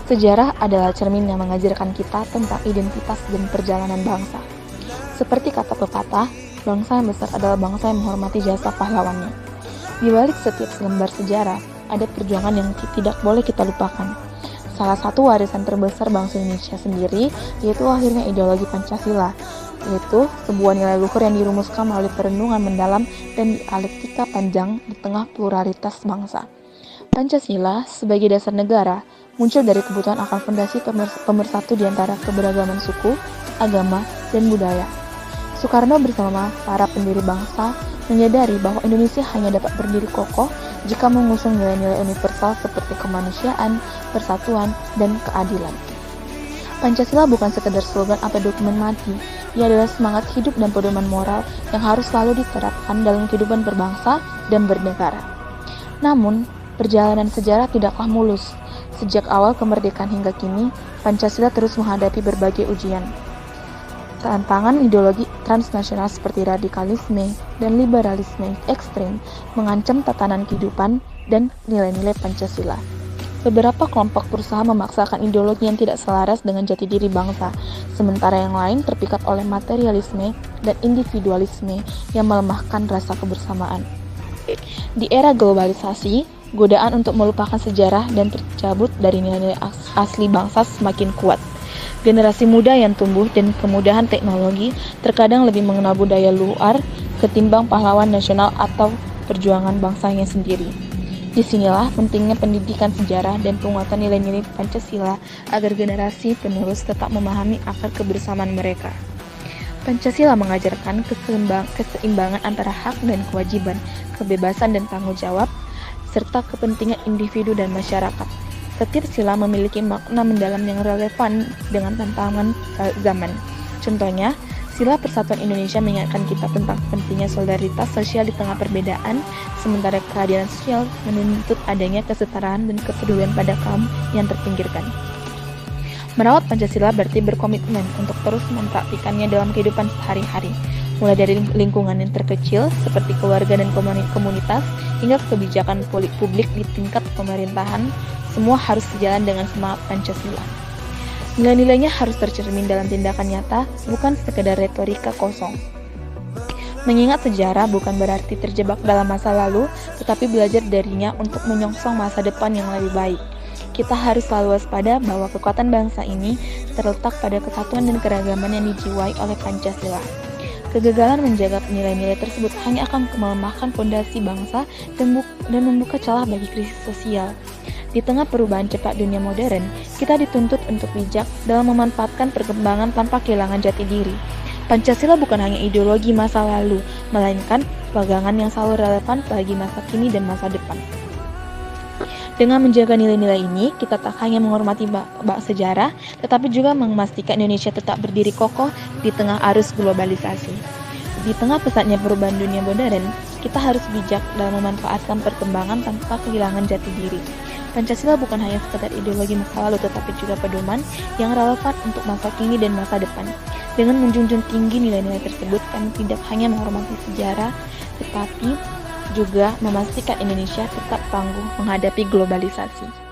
Sejarah adalah cermin yang mengajarkan kita tentang identitas dan perjalanan bangsa. Seperti kata pepatah, bangsa yang besar adalah bangsa yang menghormati jasa pahlawannya. Di balik setiap selembar sejarah, ada perjuangan yang tidak boleh kita lupakan. Salah satu warisan terbesar bangsa Indonesia sendiri yaitu lahirnya ideologi Pancasila, yaitu sebuah nilai luhur yang dirumuskan melalui perenungan mendalam dan dialektika panjang di tengah pluralitas bangsa. Pancasila sebagai dasar negara muncul dari kebutuhan akan fondasi pemersatu di antara keberagaman suku, agama, dan budaya. Soekarno bersama para pendiri bangsa menyadari bahwa Indonesia hanya dapat berdiri kokoh jika mengusung nilai-nilai universal seperti kemanusiaan, persatuan, dan keadilan. Pancasila bukan sekedar slogan atau dokumen mati, ia adalah semangat hidup dan pedoman moral yang harus selalu diterapkan dalam kehidupan berbangsa dan bernegara. Namun, perjalanan sejarah tidaklah mulus. Sejak awal kemerdekaan hingga kini, Pancasila terus menghadapi berbagai ujian. Tantangan ideologi transnasional seperti radikalisme dan liberalisme ekstrem mengancam tatanan kehidupan dan nilai-nilai Pancasila. Beberapa kelompok berusaha memaksakan ideologi yang tidak selaras dengan jati diri bangsa, sementara yang lain terpikat oleh materialisme dan individualisme yang melemahkan rasa kebersamaan. Di era globalisasi, godaan untuk melupakan sejarah dan tercabut dari nilai-nilai asli bangsa semakin kuat. Generasi muda yang tumbuh dan kemudahan teknologi terkadang lebih mengenal budaya luar ketimbang pahlawan nasional atau perjuangan bangsanya sendiri. Disinilah pentingnya pendidikan sejarah dan penguatan nilai-nilai Pancasila agar generasi penerus tetap memahami akar kebersamaan mereka. Pancasila mengajarkan keseimbangan antara hak dan kewajiban, kebebasan dan tanggung jawab, serta kepentingan individu dan masyarakat. Setiap sila memiliki makna mendalam yang relevan dengan tantangan zaman. Contohnya, sila Persatuan Indonesia mengingatkan kita tentang pentingnya solidaritas sosial di tengah perbedaan, sementara keadilan sosial menuntut adanya kesetaraan dan kepedulian pada kaum yang terpinggirkan. Merawat Pancasila berarti berkomitmen untuk terus mempraktikannya dalam kehidupan sehari-hari, mulai dari lingkungan yang terkecil seperti keluarga dan komunitas hingga kebijakan publik di tingkat pemerintahan. Semua harus sejalan dengan semangat Pancasila. Nilai-nilainya harus tercermin dalam tindakan nyata, bukan sekedar retorika kosong. Mengingat sejarah bukan berarti terjebak dalam masa lalu, tetapi belajar darinya untuk menyongsong masa depan yang lebih baik. Kita harus selalu waspada bahwa kekuatan bangsa ini terletak pada kesatuan dan keragaman yang dijiwai oleh Pancasila. Kegagalan menjaga nilai-nilai tersebut hanya akan melemahkan fondasi bangsa dan membuka celah bagi krisis sosial. Di tengah perubahan cepat dunia modern, kita dituntut untuk bijak dalam memanfaatkan perkembangan tanpa kehilangan jati diri. Pancasila bukan hanya ideologi masa lalu, melainkan pegangan yang selalu relevan bagi masa kini dan masa depan. Dengan menjaga nilai-nilai ini, kita tak hanya menghormati bak sejarah, tetapi juga memastikan Indonesia tetap berdiri kokoh di tengah arus globalisasi. Di tengah pesatnya perubahan dunia modern, kita harus bijak dalam memanfaatkan perkembangan tanpa kehilangan jati diri. Pancasila bukan hanya sekedar ideologi masa lalu, tetapi juga pedoman yang relevan untuk masa kini dan masa depan. Dengan menjunjung tinggi nilai-nilai tersebut, kami tidak hanya menghormati sejarah, tetapi juga memastikan Indonesia tetap tangguh menghadapi globalisasi.